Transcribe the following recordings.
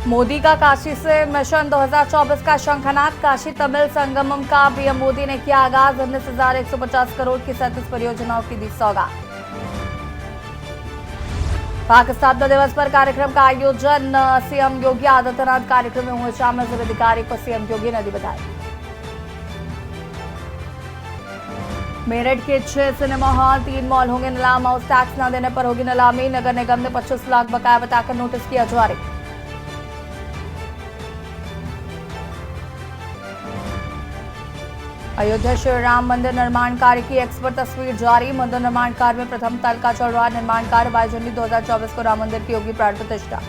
मोदी का काशी से मिशन 2024 का शंखनाद। काशी तमिल संगमम का पीएम मोदी ने किया आगाज। 19,150 करोड़ की 37 परियोजनाओं की दी सौगात। पाक स्थापना दिवस पर कार्यक्रम का आयोजन। सीएम योगी आदित्यनाथ कार्यक्रम में हुए शामिल। जिलाधिकारी को सीएम योगी ने दी बधाई। मेरठ के 6 सिनेमा हॉल, 3 मॉल होंगे नीलाम। हाउस टैक्स न देने पर होगी नीलामी। नगर निगम ने 25 लाख बकाया बताकर नोटिस किया जारी। अयोध्या श्री राम मंदिर निर्माण कार्य की एक्सपर्ट तस्वीर जारी। मंदिर निर्माण कार्य में प्रथम तल का चल रहा निर्माण कार्य। 22 जनवरी 2024 को राम मंदिर की होगी प्राण प्रतिष्ठा।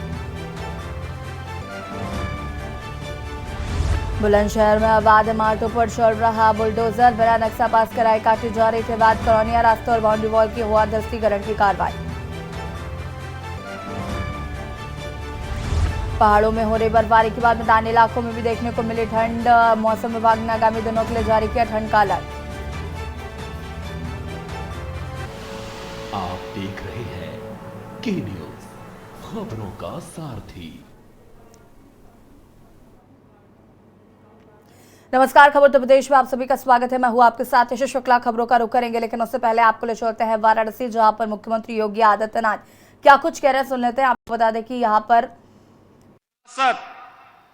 बुलंदशहर में अवैध इमारतों पर चल रहा बुलडोजर। बिना नक्शा पास कराए काटी जा रही थी अवैध कॉलोनियां। रास्ते और बाउंड्री वॉल की हुआ ध्वस्तीकरण की कार्रवाई। पहाड़ों में हो रही बर्फबारी के बाद मैदानी इलाकों में भी देखने को मिली ठंड। मौसम विभाग ने आगामी दिनों के लिए जारी किया ठंड का अलर्ट। आप देख रहे हैं के न्यूज, खबरों का सारथी। नमस्कार, खबर उत्तर प्रदेश में आप सभी का स्वागत है। मैं हूं आपके साथ यश शुक्ला। खबरों का रुख करेंगे, लेकिन उससे पहले आपको ले चलते हैं वाराणसी, जहां पर मुख्यमंत्री योगी आदित्यनाथ क्या कुछ कह रहे हैं, सुन लेते हैं। आपको बता दें कि यहां पर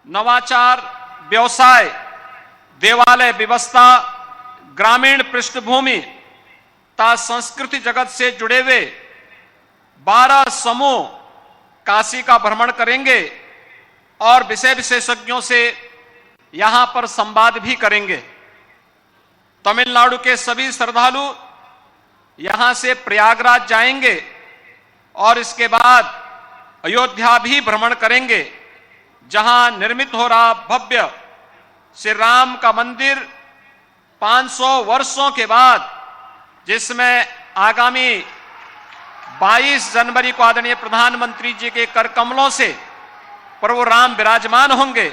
नवाचार, व्यवसाय, देवालय व्यवस्था, ग्रामीण पृष्ठभूमि तथा संस्कृति जगत से जुड़े हुए 12 समूह काशी का भ्रमण करेंगे और विषय विशेषज्ञों से यहां पर संवाद भी करेंगे। तमिलनाडु के सभी श्रद्धालु यहां से प्रयागराज जाएंगे और इसके बाद अयोध्या भी भ्रमण करेंगे, जहां निर्मित हो रहा भव्य श्री राम का मंदिर 500 वर्षों के बाद, जिसमें आगामी 22 जनवरी को आदरणीय प्रधानमंत्री जी के कर कमलों से प्रभु राम विराजमान होंगे,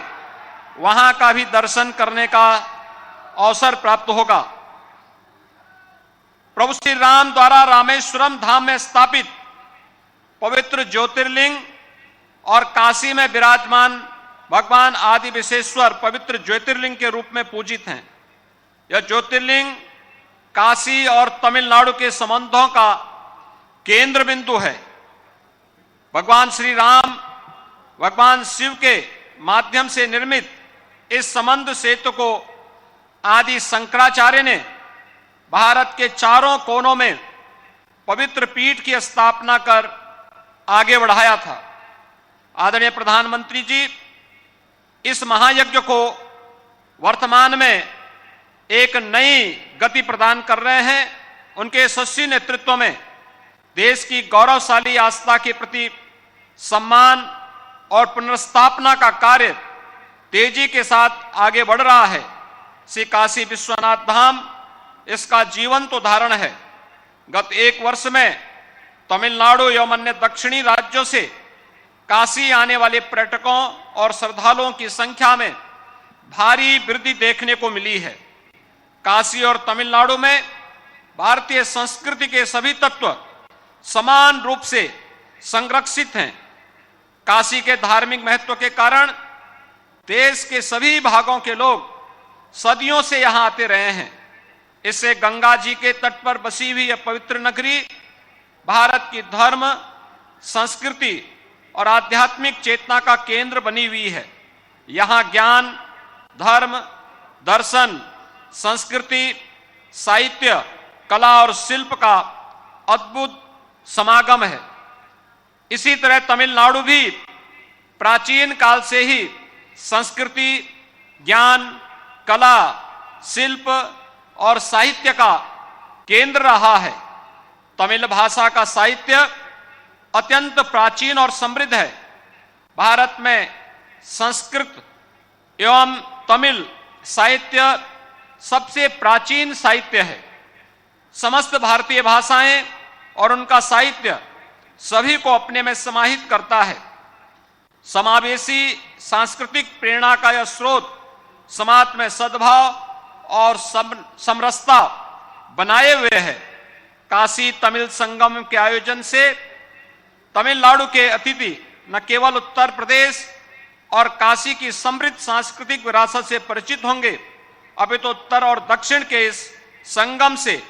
वहां का भी दर्शन करने का अवसर प्राप्त होगा। प्रभु श्री राम द्वारा रामेश्वरम धाम में स्थापित पवित्र ज्योतिर्लिंग और काशी में विराजमान भगवान आदि विश्वेश्वर पवित्र ज्योतिर्लिंग के रूप में पूजित हैं। यह ज्योतिर्लिंग काशी और तमिलनाडु के संबंधों का केंद्र बिंदु है। भगवान श्री राम, भगवान शिव के माध्यम से निर्मित इस संबंध सेतु को आदि शंकराचार्य ने भारत के चारों कोनों में पवित्र पीठ की स्थापना कर आगे बढ़ाया था। आदरणीय प्रधानमंत्री जी इस महायज्ञ को वर्तमान में एक नई गति प्रदान कर रहे हैं। उनके यशस्वी नेतृत्व में देश की गौरवशाली आस्था के प्रति सम्मान और पुनर्स्थापना का कार्य तेजी के साथ आगे बढ़ रहा है। श्री काशी विश्वनाथ धाम इसका जीवंत उदाहरण है। गत 1 वर्ष में तमिलनाडु एवं अन्य दक्षिणी राज्यों से काशी आने वाले पर्यटकों और श्रद्धालुओं की संख्या में भारी वृद्धि देखने को मिली है। काशी और तमिलनाडु में भारतीय संस्कृति के सभी तत्व समान रूप से संरक्षित हैं। काशी के धार्मिक महत्व के कारण देश के सभी भागों के लोग सदियों से यहां आते रहे हैं। इससे गंगा जी के तट पर बसी हुई यह पवित्र नगरी भारत की धर्म, संस्कृति और आध्यात्मिक चेतना का केंद्र बनी हुई है। यहां ज्ञान, धर्म, दर्शन, संस्कृति, साहित्य, कला और शिल्प का अद्भुत समागम है। इसी तरह तमिलनाडु भी प्राचीन काल से ही संस्कृति, ज्ञान, कला, शिल्प और साहित्य का केंद्र रहा है। तमिल भाषा का साहित्य अत्यंत प्राचीन और समृद्ध है। भारत में संस्कृत एवं तमिल साहित्य सबसे प्राचीन साहित्य है। समस्त भारतीय भाषाएं और उनका साहित्य सभी को अपने में समाहित करता है। समावेशी सांस्कृतिक प्रेरणा का यह स्रोत समाज में सद्भाव और समरसता बनाए हुए है। काशी तमिल संगम के आयोजन से तमिलनाडु के अतिथि न केवल उत्तर प्रदेश और काशी की समृद्ध सांस्कृतिक विरासत से परिचित होंगे, अभी तो उत्तर और दक्षिण के इस संगम से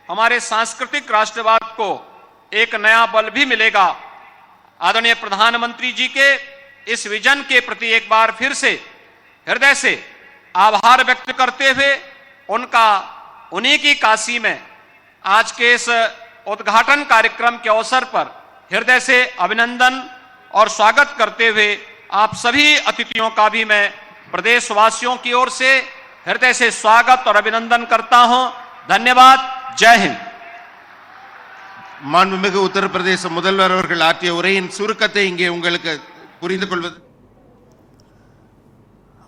हमारे सांस्कृतिक राष्ट्रवाद को एक नया बल भी मिलेगा। आदरणीय प्रधानमंत्री जी के इस विजन के प्रति एक बार फिर से हृदय से आभार व्यक्त करते हुए उन्हीं की काशी में आज के इस उद्घाटन कार्यक्रम के अवसर पर हृदय से अभिनंदन और स्वागत करते हुए आप सभी अतिथियों का भी मैं प्रदेशवासियों की ओर से हृदय से स्वागत और अभिनंदन करता हूं। धन्यवाद। जय हिंद। மாண்புமிகு உத்தரப்பிரதேச முதல்வர் அவர்கள் ஆற்றிய உரையின் சுருக்கத்தை இங்கே உங்களுக்கு புரிந்து கொள்வது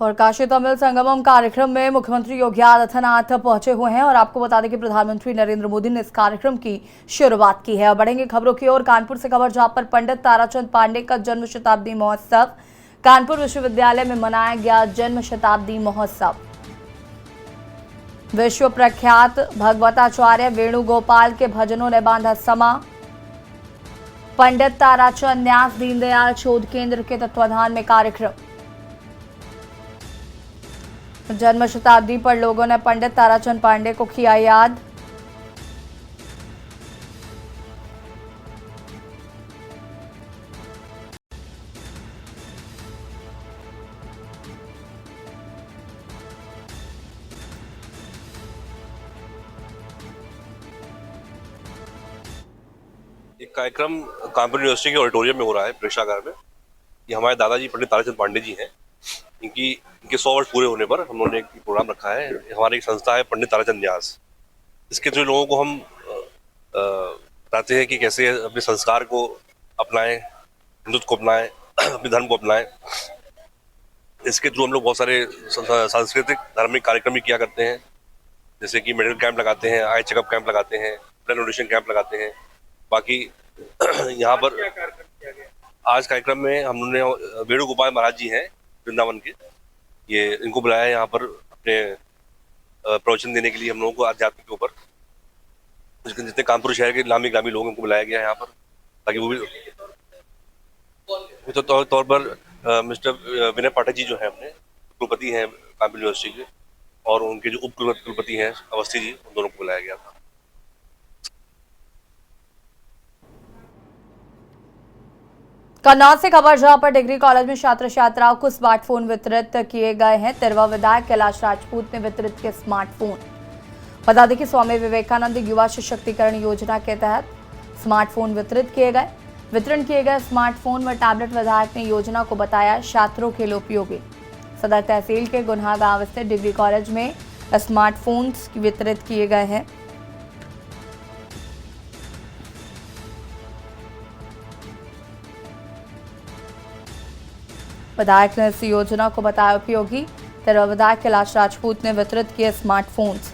और काशी तमिल संगमम कार्यक्रम में मुख्यमंत्री योगी आदित्यनाथ पहुंचे हुए हैं और आपको बता दें कि प्रधानमंत्री नरेंद्र मोदी ने इस कार्यक्रम की शुरुआत की है। और बढ़ेंगे खबरों की ओर। कानपुर से खबर, जहां पर पंडित ताराचंद पांडे का जन्म शताब्दी महोत्सव। कानपुर विश्वविद्यालय में मनाया गया जन्म शताब्दी महोत्सव। विश्व प्रख्यात भगवताचार्य वेणुगोपाल के भजनों ने बांधा समा। पंडित ताराचंद न्यास दीनदयाल शोध केंद्र के तत्वाधान में कार्यक्रम। जन्म शताब्दी पर लोगों ने पंडित ताराचंद पांडे को किया याद। एक कार्यक्रम कानपुर यूनिवर्सिटी के ऑडिटोरियम में हो रहा है, प्रेक्षागार में। ये हमारे दादाजी पंडित ताराचंद पांडे जी हैं। इनके 100 वर्ष पूरे होने पर हम लोगों ने एक प्रोग्राम रखा है। हमारी एक संस्था है पंडित ताराचंद न्यास। इसके थ्रू लोगों को हम बताते हैं कि कैसे अपने संस्कार को अपनाएं, हिंदुत्व को अपनाएं, अपने धर्म को अपनाएं। इसके थ्रू हम लोग बहुत सारे सांस्कृतिक धार्मिक कार्यक्रम भी किया करते हैं, जैसे कि मेडिकल कैंप लगाते हैं, आई चेकअप कैंप लगाते हैं, ब्लड डोनेशन कैंप लगाते हैं। बाकी यहाँ पर आज कार्यक्रम में हम लोगों ने वेणुगोपाल महाराज जी हैं वृंदावन के, ये इनको बुलाया है यहाँ पर अपने प्रवचन देने के लिए हम लोगों को आध्यात्म के ऊपर। जितने कानपुर शहर के नामी ग्रामी लोग उनको बुलाया गया है यहाँ पर, ताकि वो भी तो तौर पर मिस्टर विनय पाठक जी जो है अपने कुलपति हैं कानपुर यूनिवर्सिटी के, और उनके जो उप कुलपति हैं अवस्थी जी, उन दोनों को बुलाया गया था। कन्नौज से खबर, जहां पर डिग्री कॉलेज में छात्र छात्राओं को स्मार्टफोन वितरित किए गए हैं। तिरवा विधायक कैलाश राजपूत ने वितरित किए स्मार्टफोन। बता दें कि स्वामी विवेकानंद युवा सशक्तिकरण योजना के तहत स्मार्टफोन वितरित किए गए। वितरण किए गए स्मार्टफोन व टैबलेट विधायक ने योजना को बताया छात्रों के लिए उपयोगी। सदर तहसील के गुन्हा गांव स्थित डिग्री कॉलेज में स्मार्टफोन्स वितरित किए गए हैं। विधायक ने इस योजना को बताया उपयोगी। तिरवा विधायक कैलाश राजपूत ने वितरित किए स्मार्टफोन्स।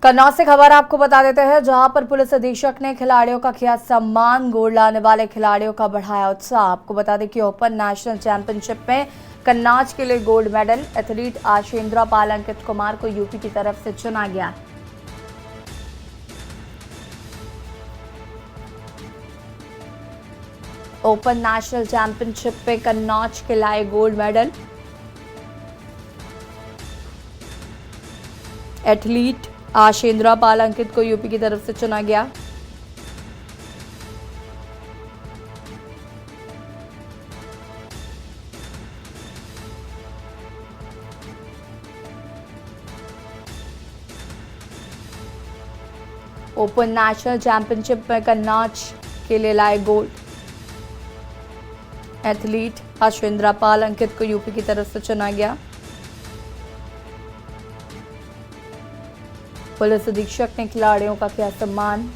कन्नौज से खबर आपको बता देते हैं, जहां पर पुलिस अधीक्षक ने खिलाड़ियों का किया सम्मान। गोल्ड लाने वाले खिलाड़ियों का बढ़ाया उत्साह। आपको बता दें कि ओपन नेशनल चैंपियनशिप में कन्नौज के लिए गोल्ड मेडल एथलीट आशेंद्रा पाल अंकित कुमार को यूपी की तरफ से चुना गया। ओपन नेशनल चैंपियनशिप में कन्नौज के लाए गोल्ड मेडल एथलीट आशेंद्रा पाल अंकित को यूपी की तरफ से चुना गया। ओपन नेशनल चैंपियनशिप में कन्नौज के लिए लाए गोल्ड। एथलीट अश्विंद्रा पाल अंकित को यूपी की तरफ से चुना गया। पुलिस अधीक्षक ने खिलाड़ियों का किया सम्मान।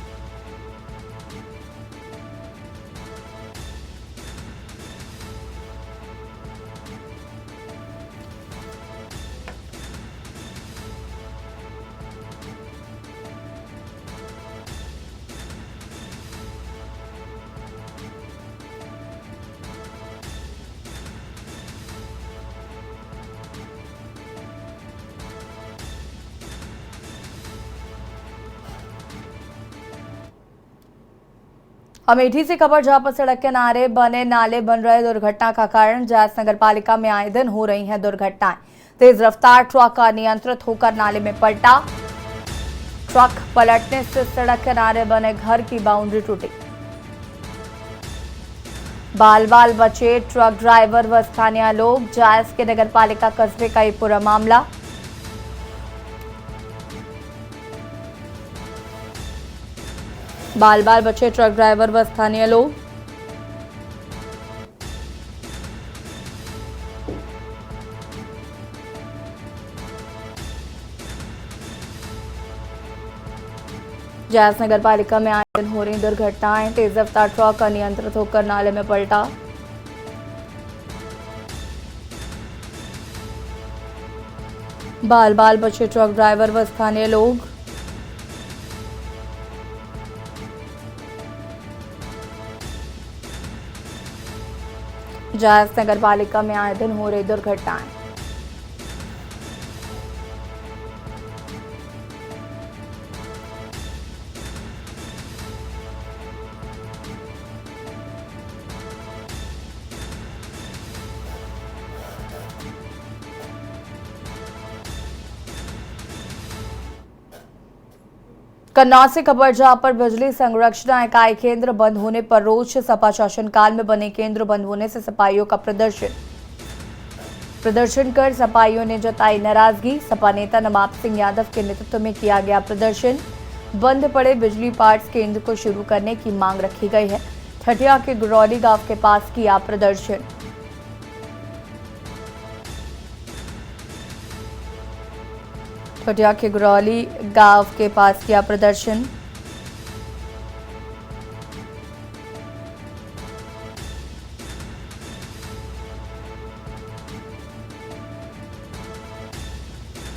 अमेठी से खबर, जहां पर सड़क के किनारे बने नाले बन रहे दुर्घटना का कारण जायस नगर पालिका में आए दिन हो रही हैं दुर्घटनाएं। तेज रफ्तार ट्रक अनियंत्रित होकर नाले में पलटा। ट्रक पलटने से सड़क किनारे बने घर की बाउंड्री टूटी। बाल बाल बचे ट्रक ड्राइवर व स्थानीय लोग। जायस के नगर पालिका कस्बे का ये पूरा मामला। बाल बाल बचे ट्रक ड्राइवर व स्थानीय लोग। जायस नगर पालिका में आए दिन हो रही दुर्घटनाएं। तेज रफ्तार ट्रक अनियंत्रित होकर नाले में पलटा। बाल बाल बचे ट्रक ड्राइवर व स्थानीय लोग। जायस नगर पालिका में आए दिन हो रही दुर्घटनाएं। कन्नौज से खबर, जहां पर बिजली संरक्षण इकाई केंद्र बंद होने पर रोष। सपा शासनकाल में बने केंद्र बंद होने से सपाइयों का प्रदर्शन कर सपाइयों ने जताई नाराजगी। सपा नेता नवाब सिंह यादव के नेतृत्व में किया गया प्रदर्शन। बंद पड़े बिजली पार्ट्स केंद्र को शुरू करने की मांग रखी गई है। ठठिया के गुरौली गांव के पास किया प्रदर्शन। ठठिया के गुरौली गांव के पास किया प्रदर्शन।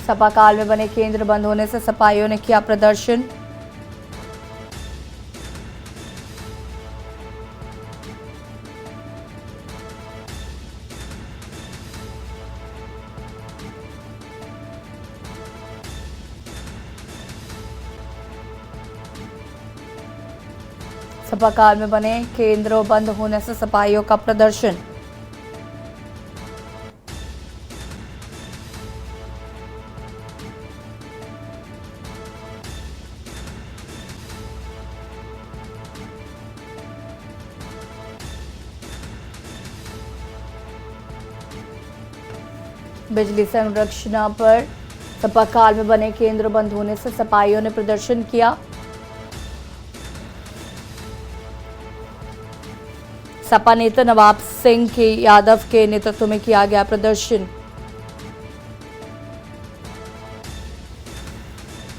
सपा काल में बने केंद्र बंद होने से सपाइयों ने किया प्रदर्शन। सपा काल में बने केंद्र बंद होने से सपाइयों का प्रदर्शन। बिजली संरक्षण पर सपा काल में बने केंद्र बंद होने से सपाइयों ने प्रदर्शन किया। सपा नेता नवाब सिंह के यादव के नेतृत्व में किया गया प्रदर्शन।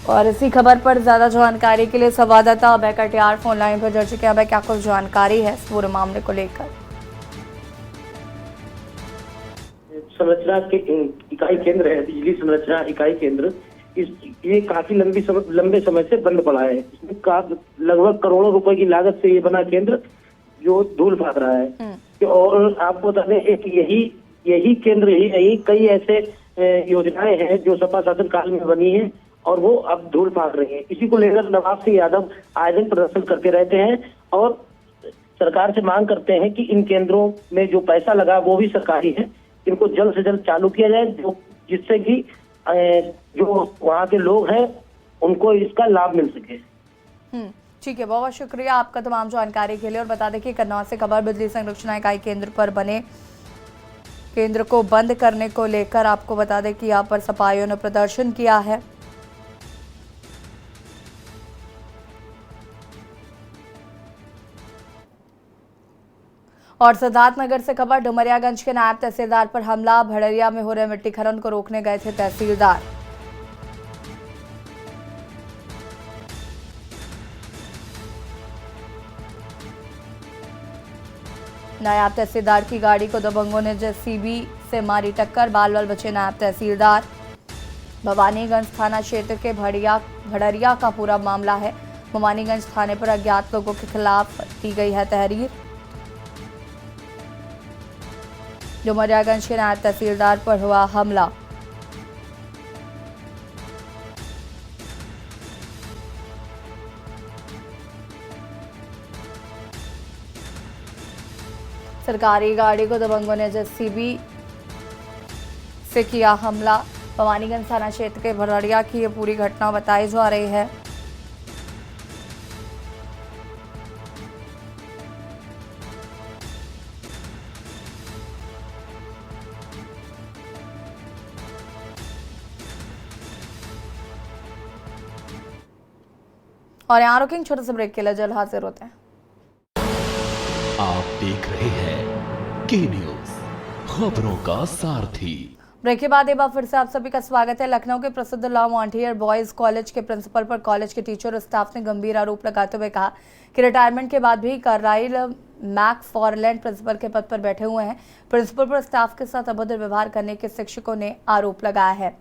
और इसी खबर पर ज्यादा जानकारी के लिए संवाददाता अभय कटियार फोन लाइन पर जुड़ चुके हैं। अभय, क्या कुछ जानकारी है इस पूरे मामले को लेकर? संरचना के इकाई केंद्र है, बिजली संरचना इकाई केंद्र, ये काफी लंबे समय से बंद पड़ा है। इसमें लगभग करोड़ों रुपए की लागत से ये बना केंद्र जो धूल फाक रहा है। और आपको बता दें, एक यही केंद्र ही नहीं, कई ऐसे योजनाएं हैं जो सपा शासन काल में बनी है और वो अब धूल फाक रही है। इसी को लेकर नवाब सिंह यादव आए दिन प्रदर्शन करते रहते हैं और सरकार से मांग करते हैं कि इन केंद्रों में जो पैसा लगा वो भी सरकारी है, इनको जल्द से जल्द चालू किया जाए, जिससे कि जो वहाँ के लोग हैं उनको इसका लाभ मिल सके। ठीक है, बहुत शुक्रिया आपका तमाम जानकारी के लिए। और बता दें कि कन्नौज से खबर, बिजली संरक्षण इकाई केंद्र पर बने केंद्र को बंद करने को लेकर आपको बता दें कि यहाँ पर सपाइयों ने प्रदर्शन किया है। और सिद्धार्थनगर से खबर, डुमरियागंज के नायब तहसीलदार पर हमला, भड़रिया में हो रहे मिट्टी खनन को रोकने गए थे तहसीलदार। नायब तहसीलदार की गाड़ी को दबंगों ने जेसीबी से मारी टक्कर, बाल बचे नायब तहसीलदार। भवानीगंज थाना क्षेत्र के भड़रिया का पूरा मामला है। भवानीगंज थाने पर अज्ञात लोगों के खिलाफ की गई है तहरीर। डुमरियागंज के नायब तहसीलदार पर हुआ हमला। सरकारी गाड़ी को दबंगों ने जेसीबी से किया हमला। भवानीगंज थाना क्षेत्र के भड़रिया की ये पूरी घटना बताई जा रही है। और यहाँ रुकेंगे छोटे से ब्रेक के लिए, जल्द हाजिर होते हैं। आप देख रहे हैं के न्यूज, खबरों का सारथी। ब्रेक के बाद एक बार फिर से आप सभी का स्वागत है। लखनऊ के प्रसिद्ध लॉ मॉन्टियर बॉयज कॉलेज के प्रिंसिपल पर कॉलेज के टीचर और स्टाफ ने गंभीर आरोप लगाते हुए कहा कि रिटायरमेंट के बाद भी कार्लाइल मैकफॉरलैंड प्रिंसिपल के पद पर बैठे हुए हैं। प्रिंसिपल पर स्टाफ के साथ अभद्र व्यवहार करने के शिक्षकों ने आरोप लगाया है।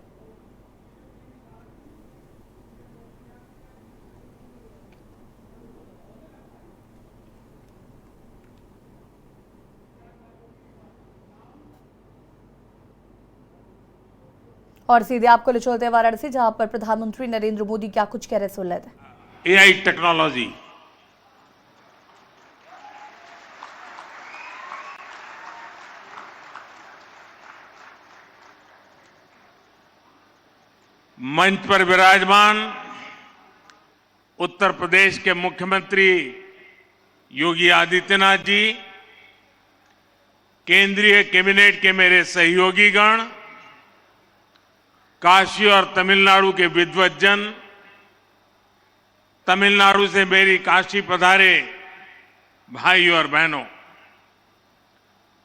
और सीधे आपको ले चलते हैं वाराणसी, जहां पर प्रधानमंत्री नरेंद्र मोदी क्या कुछ कह रहे सुन लेते हैं। एआई टेक्नोलॉजी मंच पर विराजमान उत्तर प्रदेश के मुख्यमंत्री योगी आदित्यनाथ जी, केंद्रीय कैबिनेट के मेरे सहयोगीगण, काशी और तमिलनाडु के विद्वज्जन, तमिलनाडु से मेरी काशी पधारे भाई और बहनों,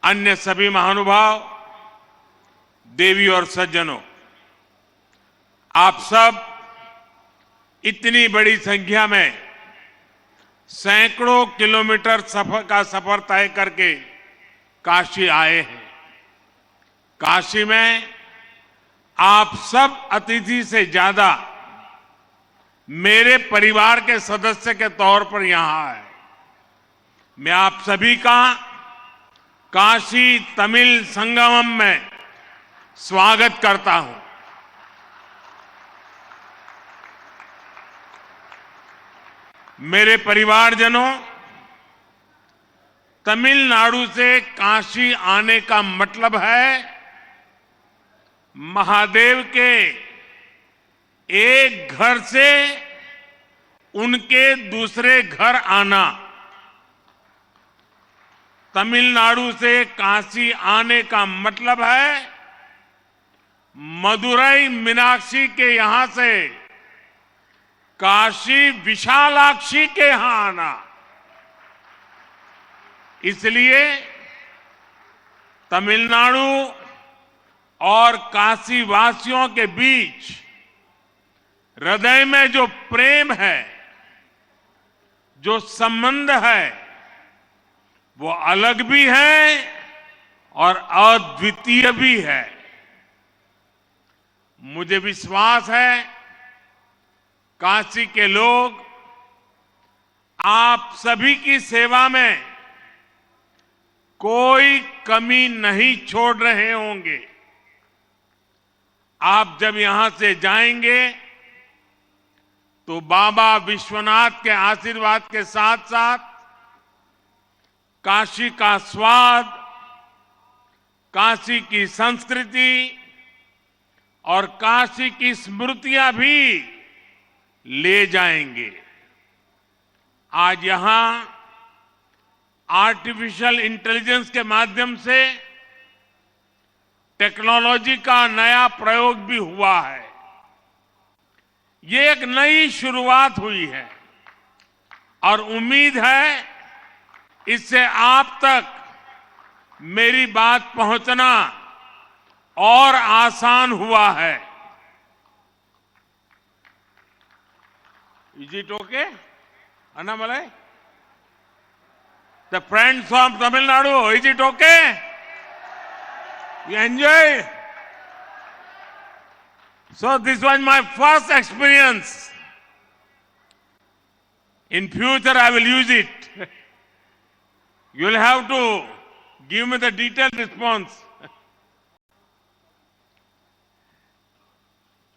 अन्य सभी महानुभाव, देवी और सज्जनों, आप सब इतनी बड़ी संख्या में सैकड़ों किलोमीटर का सफर तय करके काशी आए हैं। काशी में आप सब अतिथि से ज्यादा मेरे परिवार के सदस्य के तौर पर यहां आए। मैं आप सभी का काशी तमिल संगमम में स्वागत करता हूं। मेरे परिवारजनों, तमिलनाडु से काशी आने का मतलब है महादेव के एक घर से उनके दूसरे घर आना। तमिलनाडु से काशी आने का मतलब है मदुरई मीनाक्षी के यहां से काशी विशालाक्षी के यहां आना। इसलिए तमिलनाडु और काशी वासियों के बीच हृदय में जो प्रेम है, जो संबंध है, वो अलग भी है और अद्वितीय भी है। मुझे विश्वास है काशी के लोग आप सभी की सेवा में कोई कमी नहीं छोड़ रहे होंगे। आप जब यहां से जाएंगे तो बाबा विश्वनाथ के आशीर्वाद के साथ साथ काशी का स्वाद, काशी की संस्कृति और काशी की स्मृतियां भी ले जाएंगे। आज यहां आर्टिफिशियल इंटेलिजेंस के माध्यम से टेक्नोलॉजी का नया प्रयोग भी हुआ है। ये एक नई शुरुआत हुई है और उम्मीद है इससे आप तक मेरी बात पहुंचना और आसान हुआ है। Is it okay? Annamalai? The friends from Tamil Nadu, is it okay? You enjoy? So this was my first experience. In future I will use it. You will have to give me the detailed response.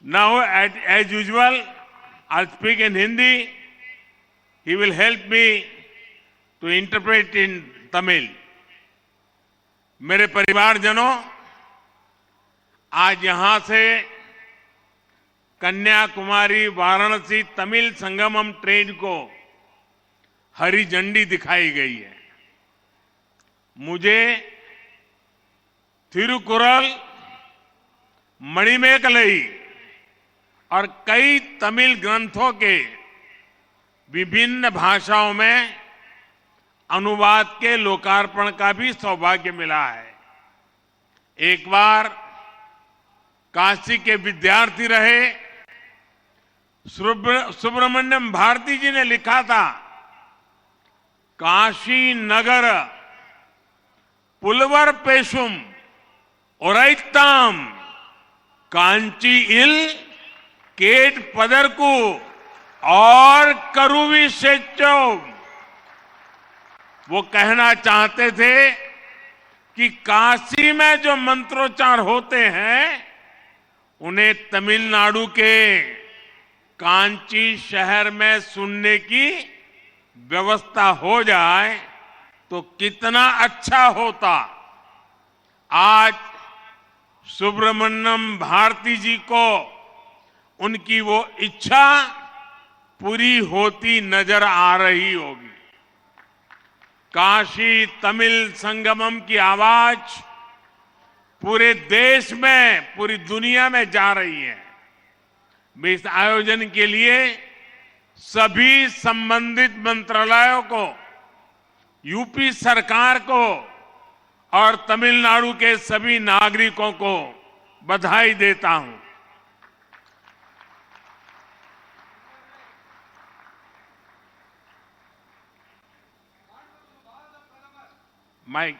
Now, as usual, I'll speak in Hindi. He will help me to interpret in Tamil. मेरे परिवारजनों, आज यहां से Kanyakumari Varanasi Tamil Sangamam train को हरी झंडी दिखाई गई है। मुझे थिरुकुरल, मणिमेकलई और कई तमिल ग्रंथों के विभिन्न भाषाओं में अनुवाद के लोकार्पण का भी सौभाग्य मिला है। एक बार काशी के विद्यार्थी रहे सुब्रमण्यम भारती जी ने लिखा था, काशी नगर पुलवर पेशुम ओरैताम कांची इल केट पदरकू और करुवी सेचो। वो कहना चाहते थे कि काशी में जो मंत्रोच्चार होते हैं उन्हें तमिलनाडु के कांची शहर में सुनने की व्यवस्था हो जाए तो कितना अच्छा होता। आज सुब्रमण्यम भारती जी को उनकी वो इच्छा पूरी होती नजर आ रही होगी। काशी तमिल संगमम की आवाज पूरे देश में, पूरी दुनिया में जा रही है। मैं इस आयोजन के लिए सभी संबंधित मंत्रालयों को, यूपी सरकार को और तमिलनाडु के सभी नागरिकों को बधाई देता हूं। माइक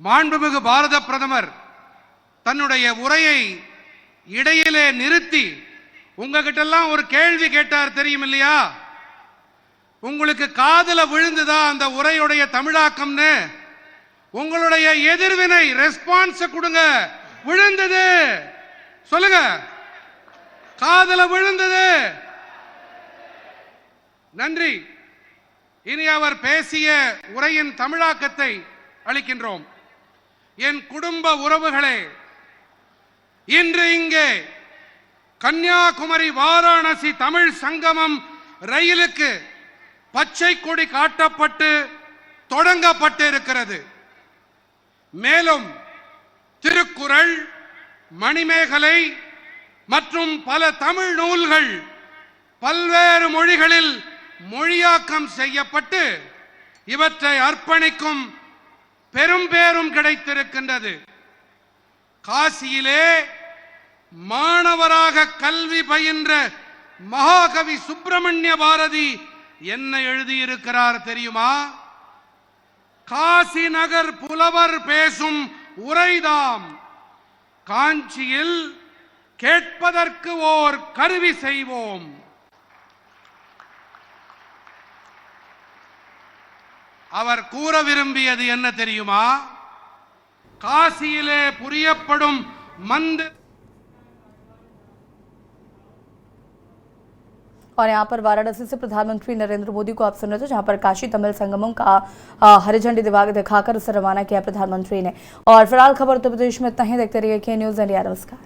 மாண்புமிகு பாரத பிரதமர் தன்னுடைய உரையை இடையிலே நிறுத்தி உங்ககிட்ட எல்லாம் ஒரு கேள்வி கேட்டார், தெரியும் இல்லையா? உங்களுக்கு காதுல விழுந்துதா அந்த உரையுடைய தமிழாக்கம்னு? உங்களுடைய எதிர்வினை ரெஸ்பான்ஸ் கொடுங்க. விழுந்தது சொல்லுங்க, காதுல விழுந்தது. நன்றி. இனி அவர் பேசிய உரையின் தமிழாக்கத்தை அளிக்கின்றோம். என் குடும்ப உறவுகளே, இன்று இங்கே கன்னியாகுமரி வாராணசி தமிழ் சங்கமம் ரயிலுக்கு பச்சை கொடி காட்டப்பட்டு தொடங்கப்பட்டு இருக்கிறது. மேலும் திருக்குறள், மணிமேகலை மற்றும் பல தமிழ் நூல்கள் பல்வேறு மொழிகளில் மொழியாக்கம் செய்யப்பட்டு இவற்றை அர்ப்பணிக்கும் பெரும் பேரும் கிடைத்திருக்கின்றது. காசியிலே மாணவராக கல்வி பயின்ற மகாகவி சுப்பிரமணிய பாரதி என்ன எழுதியிருக்கிறார் தெரியுமா? காசி நகர் புலவர் பேசும் உரைதாம், காஞ்சியில் கேட்பதற்கு ஓர் கருவி செய்வோம். அவர் கூற விரும்பியது என்ன தெரியுமா? காசியிலே புரியப்படும் மந்திர और यहाँ पर वाराणसी से प्रधानमंत्री नरेंद्र मोदी को आप सुन रहे थे, जहाँ पर काशी तमिल संगमम का हरी झंडी दिखाकर उसे रवाना किया प्रधानमंत्री ने। और फिलहाल खबर उत्तर प्रदेश में इतना ही। देखते रहिए के न्यूज़ इंडिया। नमस्कार।